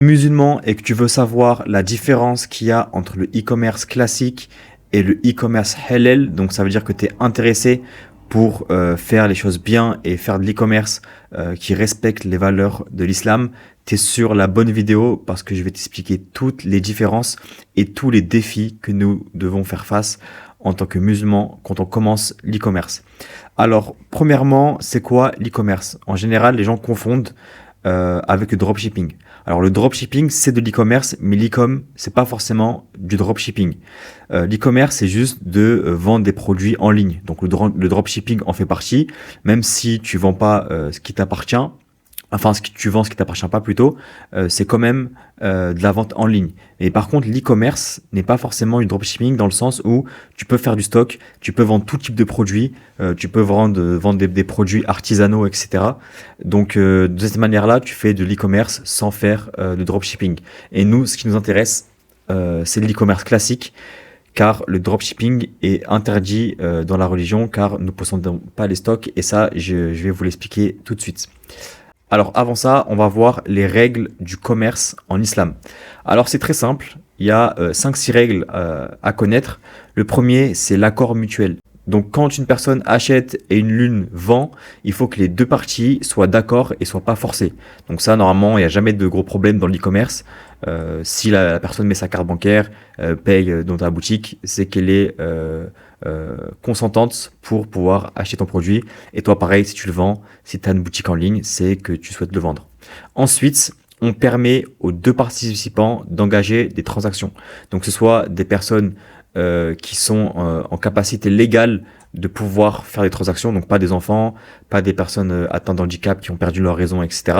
Musulman et que tu veux savoir la différence qu'il y a entre le e-commerce classique et le e-commerce halal, donc ça veut dire que tu es intéressé pour faire les choses bien et faire de l'e-commerce qui respecte les valeurs de l'islam, tu es sur la bonne vidéo parce que je vais t'expliquer toutes les différences et tous les défis que nous devons faire face en tant que musulmans quand on commence l'e-commerce. Alors, premièrement, c'est quoi l'e-commerce? En général, les gens confondent avec le dropshipping. Alors le dropshipping, c'est de l'e-commerce, mais l'e-com, c'est pas forcément du dropshipping. L'e-commerce, c'est juste de vendre des produits en ligne. Donc le dropshipping en fait partie, même si tu vends pas ce qui t'appartient. Enfin, ce que tu vends, ce qui t'appartient pas plutôt, c'est quand même de la vente en ligne. Et par contre, l'e-commerce n'est pas forcément du dropshipping dans le sens où tu peux faire du stock, tu peux vendre tout type de produits, tu peux vendre des produits artisanaux, etc. Donc, de cette manière-là, tu fais de l'e-commerce sans faire de dropshipping. Et nous, ce qui nous intéresse, c'est de l'e-commerce classique, car le dropshipping est interdit dans la religion, car nous ne possédons pas les stocks. Et ça, je vais vous l'expliquer tout de suite. Alors avant ça, on va voir les règles du commerce en islam. Alors c'est très simple, il y a 5-6 règles à connaître. Le premier, c'est l'accord mutuel. Donc quand une personne achète et une lune vend, il faut que les deux parties soient d'accord et soient pas forcées. Donc ça, normalement, il n'y a jamais de gros problèmes dans l'e-commerce. Si la personne met sa carte bancaire, paye dans ta boutique, c'est qu'elle est consentante pour pouvoir acheter ton produit. Et toi, pareil, si tu le vends, si tu as une boutique en ligne, c'est que tu souhaites le vendre. Ensuite, on permet aux deux participants d'engager des transactions. Donc, que ce soit des personnes qui sont en capacité légale de pouvoir faire des transactions, donc pas des enfants, pas des personnes atteintes d'handicap qui ont perdu leur raison, etc.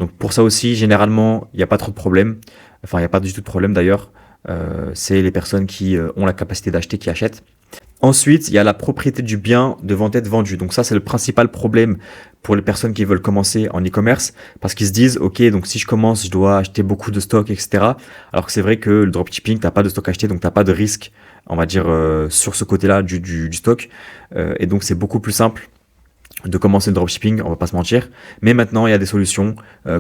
Donc pour ça aussi, généralement, il n'y a pas trop de problèmes. Enfin, il n'y a pas du tout de problème d'ailleurs. C'est les personnes qui ont la capacité d'acheter qui achètent. Ensuite, il y a la propriété du bien devant être vendu. Donc ça, c'est le principal problème pour les personnes qui veulent commencer en e-commerce parce qu'ils se disent, OK, donc si je commence, je dois acheter beaucoup de stock, etc. Alors que c'est vrai que le dropshipping, t'as pas de stock acheté, donc t'as pas de risque, on va dire, sur ce côté-là du stock. Et donc, c'est beaucoup plus simple de commencer le dropshipping, on va pas se mentir. Mais maintenant, il y a des solutions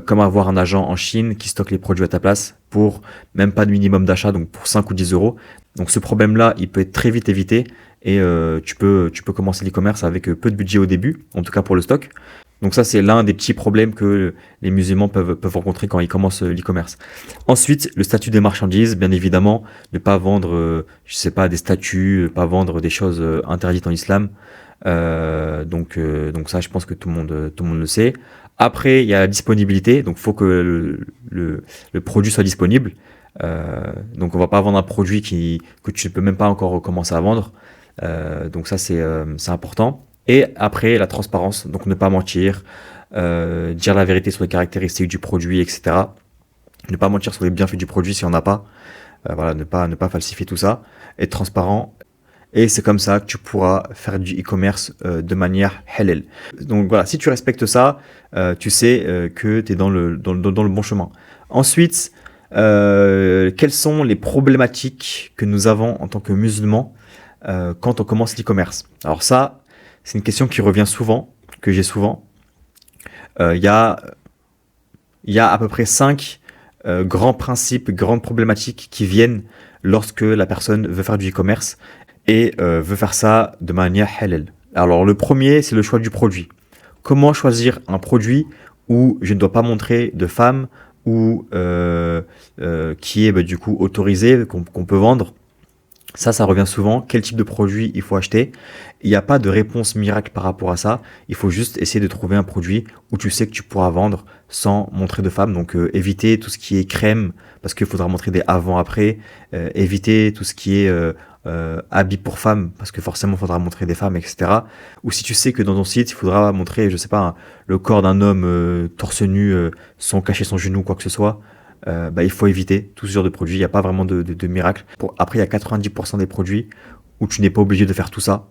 comme avoir un agent en Chine qui stocke les produits à ta place pour même pas de minimum d'achat, donc pour 5 ou 10 euros. Donc ce problème-là, il peut être très vite évité et tu peux commencer l'e-commerce avec peu de budget au début, en tout cas pour le stock. Donc ça, c'est l'un des petits problèmes que les musulmans peuvent rencontrer quand ils commencent l'e-commerce. Ensuite, le statut des marchandises, bien évidemment, ne pas vendre, je sais pas, des statues, ne pas vendre des choses interdites en islam. Donc ça, je pense que tout le monde le sait. Après, il y a la disponibilité, donc il faut que le produit soit disponible. Donc on va pas vendre un produit que tu ne peux même pas encore commencer à vendre. Donc ça, c'est important. Et après, la transparence, donc ne pas mentir, dire la vérité sur les caractéristiques du produit, etc. Ne pas mentir sur les bienfaits du produit s'il n'y en a pas. Voilà, ne pas falsifier tout ça. Être transparent. Et c'est comme ça que tu pourras faire du e-commerce de manière halal. Donc voilà, si tu respectes ça, tu sais que tu es dans le bon chemin. Ensuite, quelles sont les problématiques que nous avons en tant que musulmans quand on commence l'e-commerce? Alors ça, c'est une question qui revient souvent, que j'ai souvent. Il y a à peu près 5 grands principes, grandes problématiques qui viennent lorsque la personne veut faire du e-commerce et veut faire ça de manière halal. Alors le premier, c'est le choix du produit. Comment choisir un produit où je ne dois pas montrer de femme ou qui est du coup autorisé, qu'on peut vendre? Ça revient souvent. Quel type de produit il faut acheter? Il n'y a pas de réponse miracle par rapport à ça. Il faut juste essayer de trouver un produit où tu sais que tu pourras vendre sans montrer de femme. Donc éviter tout ce qui est crème parce qu'il faudra montrer des avant-après. Éviter tout ce qui est habits pour femmes parce que forcément il faudra montrer des femmes, etc. Ou si tu sais que dans ton site il faudra montrer, je sais pas, le corps d'un homme torse nu sans cacher son genou, quoi que ce soit. Il faut éviter tout ce genre de produits. Il n'y a pas vraiment de miracle. Après, il y a 90% des produits où tu n'es pas obligé de faire tout ça.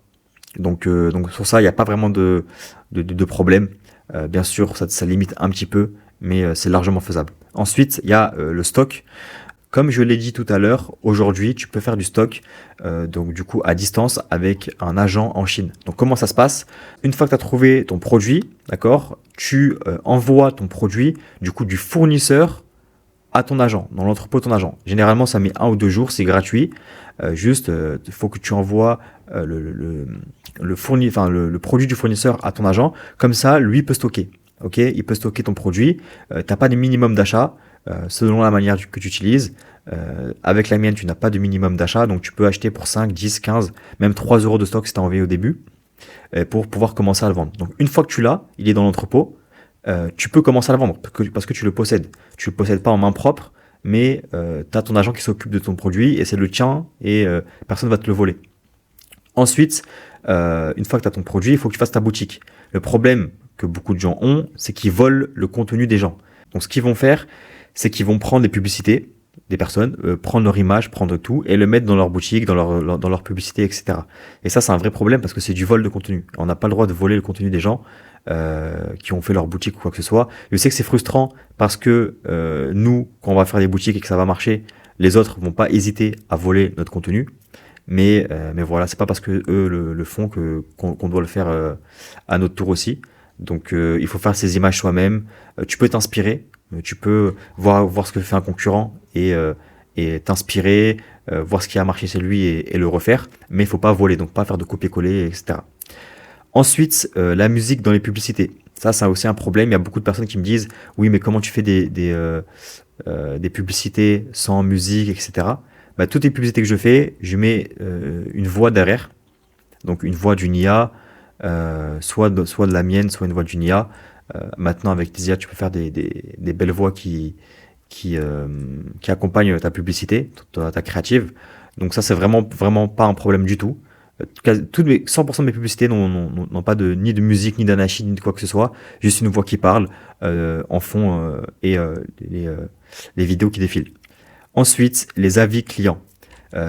Donc sur ça, il n'y a pas vraiment de problème. Bien sûr, ça limite un petit peu, mais c'est largement faisable. Ensuite, il y a le stock. Comme je l'ai dit tout à l'heure, aujourd'hui, tu peux faire du stock donc du coup à distance avec un agent en Chine. Donc comment ça se passe? Une fois que tu as trouvé ton produit, d'accord, tu envoies ton produit du coup du fournisseur à ton agent, dans l'entrepôt de ton agent. Généralement, ça met 1 ou 2 jours, c'est gratuit. Juste, il faut que tu envoies le produit du fournisseur à ton agent. Comme ça, lui peut stocker. Ok, il peut stocker ton produit. Tu n'as pas de minimum d'achat selon la manière que tu utilises. Avec la mienne, tu n'as pas de minimum d'achat. Donc, tu peux acheter pour 5, 10, 15, même 3 euros de stock si tu as envoyé au début pour pouvoir commencer à le vendre. Donc, une fois que tu l'as, il est dans l'entrepôt. Tu peux commencer à le vendre parce que tu le possèdes. Tu ne le possèdes pas en main propre, mais tu as ton agent qui s'occupe de ton produit et c'est le tien et personne ne va te le voler. Ensuite, une fois que tu as ton produit, il faut que tu fasses ta boutique. Le problème que beaucoup de gens ont, c'est qu'ils volent le contenu des gens. Donc ce qu'ils vont faire, c'est qu'ils vont prendre les publicités des personnes, prendre leur image, prendre tout et le mettre dans leur boutique, dans leur publicité, etc. Et ça, c'est un vrai problème parce que c'est du vol de contenu. On n'a pas le droit de voler le contenu des gens qui ont fait leur boutique ou quoi que ce soit. Je sais que c'est frustrant parce que nous, quand on va faire des boutiques et que ça va marcher, les autres vont pas hésiter à voler notre contenu. Mais voilà, c'est pas parce que eux le font qu'on doit le faire à notre tour aussi. Donc il faut faire ses images soi-même. Tu peux t'inspirer, tu peux voir ce que fait un concurrent et t'inspirer, voir ce qui a marché chez lui et le refaire. Mais il faut pas voler, donc pas faire de copier-coller, etc. Ensuite, la musique dans les publicités. Ça, c'est aussi un problème. Il y a beaucoup de personnes qui me disent, oui, mais comment tu fais des publicités sans musique, etc. Bah, toutes les publicités que je fais, je mets une voix derrière. Donc une voix d'une IA, soit de la mienne, soit une voix d'une IA. Maintenant, avec des IA, tu peux faire des belles voix qui accompagnent ta publicité, ta créative. Donc ça, c'est vraiment pas un problème du tout. 100% de mes publicités n'ont pas ni de musique, ni d'anachid, ni de quoi que ce soit. Juste une voix qui parle en fond et les vidéos qui défilent. Ensuite, les avis clients.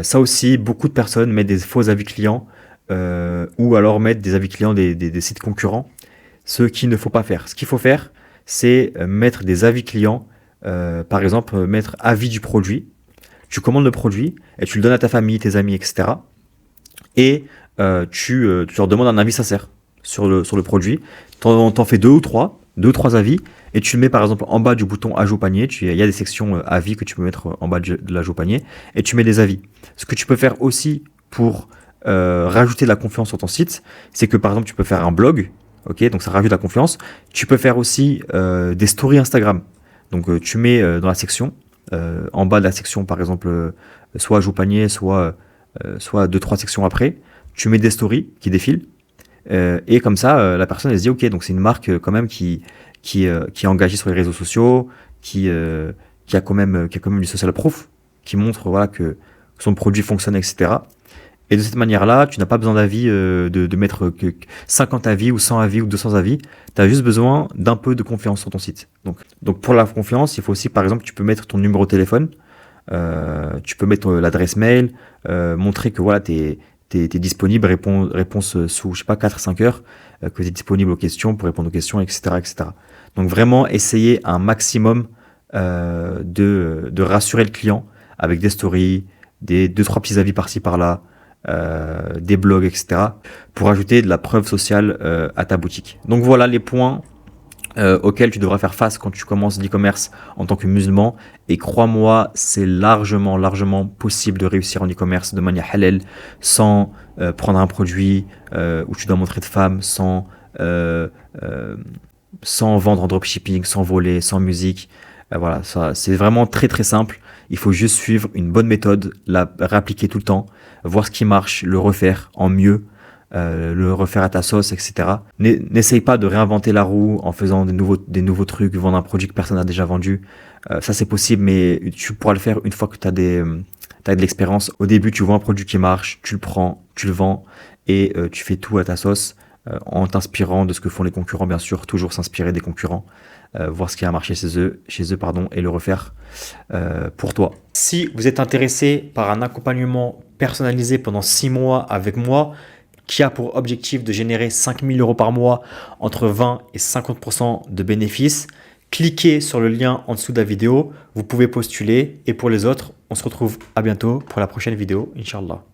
Ça aussi, beaucoup de personnes mettent des faux avis clients ou alors mettent des avis clients des sites concurrents. Ce qu'il ne faut pas faire. Ce qu'il faut faire, c'est mettre des avis clients. Par exemple, mettre avis du produit. Tu commandes le produit et tu le donnes à ta famille, tes amis, etc. Et tu leur demandes un avis sincère sur le produit. T'en fais 2 ou 3 avis, et tu le mets par exemple en bas du bouton ajout au panier. Il y a des sections avis que tu peux mettre en bas de l'ajout au panier, et tu mets des avis. Ce que tu peux faire aussi pour rajouter de la confiance sur ton site, c'est que par exemple tu peux faire un blog, ok, donc ça rajoute de la confiance. Tu peux faire aussi des stories Instagram. Donc tu mets dans la section, en bas de la section par exemple, soit ajout au panier, soit 2-3 sections après, tu mets des stories qui défilent. Et comme ça, la personne elle se dit ok, donc c'est une marque quand même qui est engagée sur les réseaux sociaux, qui a quand même du social proof, qui montre voilà que son produit fonctionne, etc. Et de cette manière-là, tu n'as pas besoin d'avis de mettre que 50 avis ou 100 avis ou 200 avis. Tu as juste besoin d'un peu de confiance sur ton site. Donc pour la confiance, il faut aussi, par exemple, tu peux mettre ton numéro de téléphone, tu peux mettre l'adresse mail, montrer que voilà, t'es disponible, réponse sous, je sais pas, 4-5 heures, que tu es disponible aux questions, pour répondre aux questions, etc., etc. Donc vraiment, essayer un maximum de rassurer le client avec des stories, des 2-3 petits avis par-ci, par-là, des blogs, etc. pour ajouter de la preuve sociale à ta boutique. Donc voilà les points auxquels tu devras faire face quand tu commences l'e-commerce en tant que musulman. Et crois-moi, c'est largement possible de réussir en e-commerce de manière halal, sans prendre un produit où tu dois montrer de femme, sans vendre en dropshipping, sans voler, sans musique. Voilà, ça, c'est vraiment très simple. Il faut juste suivre une bonne méthode, la réappliquer tout le temps, voir ce qui marche, le refaire en mieux, le refaire à ta sauce, etc. N'essaye pas de réinventer la roue en faisant des nouveaux trucs, vendre un produit que personne n'a déjà vendu. Ça, c'est possible, mais tu pourras le faire une fois que tu as de l'expérience. Au début, tu vois un produit qui marche, tu le prends, tu le vends et tu fais tout à ta sauce en t'inspirant de ce que font les concurrents, bien sûr. Toujours s'inspirer des concurrents, voir ce qui a marché chez eux, et le refaire pour toi. Si vous êtes intéressé par un accompagnement personnalisé pendant 6 mois avec moi, qui a pour objectif de générer 5 000 € par mois, entre 20 et 50% de bénéfices, cliquez sur le lien en dessous de la vidéo, vous pouvez postuler. Et pour les autres, on se retrouve à bientôt pour la prochaine vidéo, Inch'Allah.